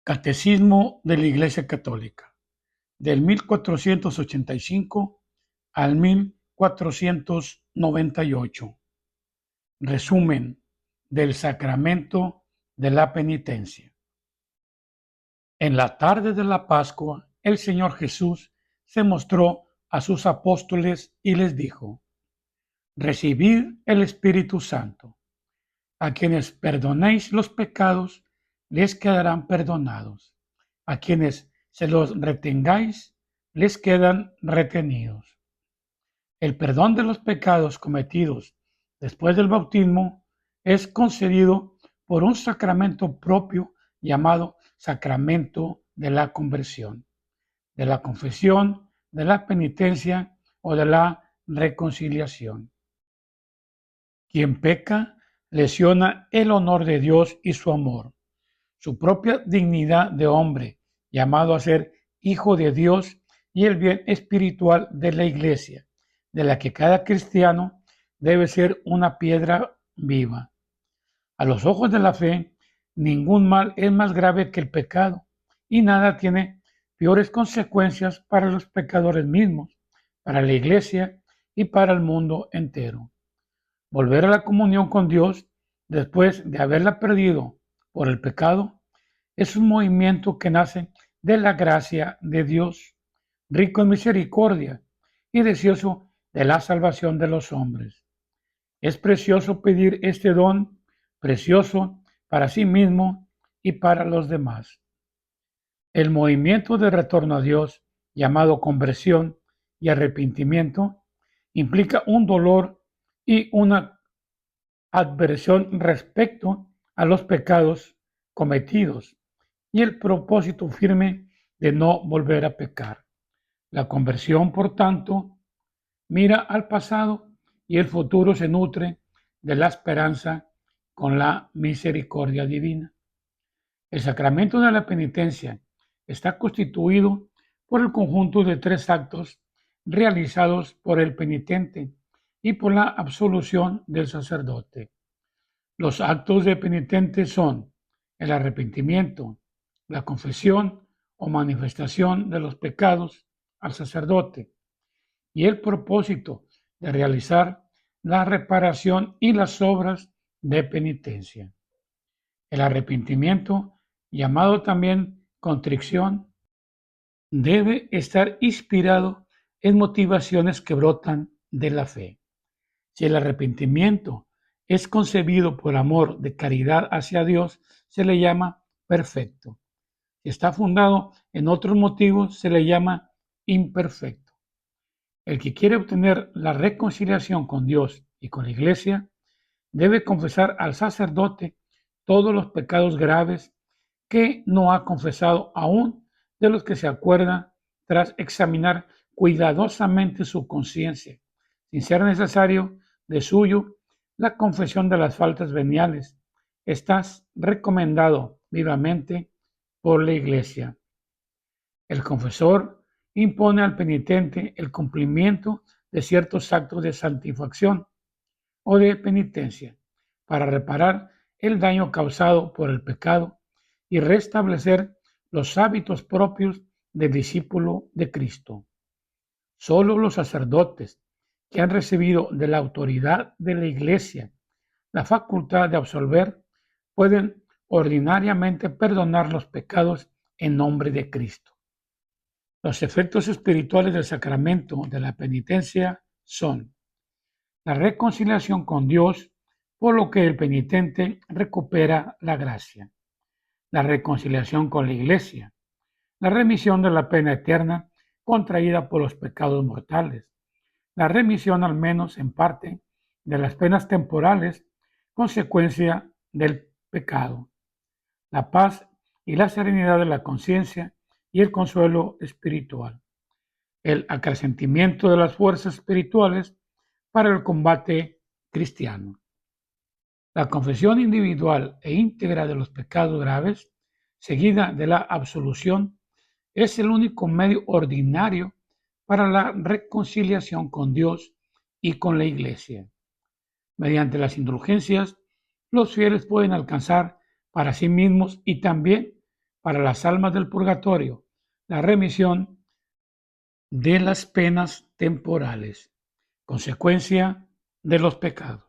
Catecismo de la Iglesia Católica, del 1485 al 1498. Resumen del sacramento de la penitencia. En la tarde de la Pascua, el Señor Jesús se mostró a sus apóstoles y les dijo: recibid el Espíritu Santo. A quienes perdonéis los pecados, les quedarán perdonados. A quienes se los retengáis, les quedan retenidos. El perdón de los pecados cometidos después del bautismo es concedido por un sacramento propio llamado sacramento de la conversión, de la confesión, de la penitencia o de la reconciliación. Quien peca lesiona el honor de Dios y su amor, su propia dignidad de hombre, llamado a ser hijo de Dios, y el bien espiritual de la Iglesia, de la que cada cristiano debe ser una piedra viva. A los ojos de la fe, ningún mal es más grave que el pecado, y nada tiene peores consecuencias para los pecadores mismos, para la Iglesia y para el mundo entero. Volver a la comunión con Dios después de haberla perdido por el pecado es un movimiento que nace de la gracia de Dios, rico en misericordia y deseoso de la salvación de los hombres. Es precioso pedir este don, precioso para sí mismo y para los demás. El movimiento de retorno a Dios, llamado conversión y arrepentimiento, implica un dolor y una adversión respecto a los pecados cometidos y el propósito firme de no volver a pecar. La conversión, por tanto, mira al pasado y el futuro se nutre de la esperanza con la misericordia divina. El sacramento de la penitencia está constituido por el conjunto de 3 actos realizados por el penitente y por la absolución del sacerdote. Los actos de penitente son el arrepentimiento, la confesión o manifestación de los pecados al sacerdote y el propósito de realizar la reparación y las obras de penitencia. El arrepentimiento, llamado también contrición, debe estar inspirado en motivaciones que brotan de la fe. Si el arrepentimiento es concebido por amor de caridad hacia Dios, se le llama perfecto. Si está fundado en otros motivos, se le llama imperfecto. El que quiere obtener la reconciliación con Dios y con la Iglesia debe confesar al sacerdote todos los pecados graves que no ha confesado aún, de los que se acuerda tras examinar cuidadosamente su conciencia, sin ser necesario de suyo la confesión de las faltas veniales. Estás recomendado vivamente por la Iglesia. El confesor impone al penitente el cumplimiento de ciertos actos de santificación o de penitencia para reparar el daño causado por el pecado y restablecer los hábitos propios del discípulo de Cristo. Solo los sacerdotes que han recibido de la autoridad de la Iglesia la facultad de absolver pueden ordinariamente perdonar los pecados en nombre de Cristo. Los efectos espirituales del sacramento de la penitencia son la reconciliación con Dios, por lo que el penitente recupera la gracia, la reconciliación con la Iglesia, la remisión de la pena eterna contraída por los pecados mortales, la remisión al menos en parte de las penas temporales consecuencia del pecado, la paz y la serenidad de la conciencia y el consuelo espiritual, el acrecentamiento de las fuerzas espirituales para el combate cristiano. La confesión individual e íntegra de los pecados graves, seguida de la absolución, es el único medio ordinario para la reconciliación con Dios y con la Iglesia. Mediante las indulgencias, los fieles pueden alcanzar para sí mismos y también para las almas del purgatorio, la remisión de las penas temporales, consecuencia de los pecados.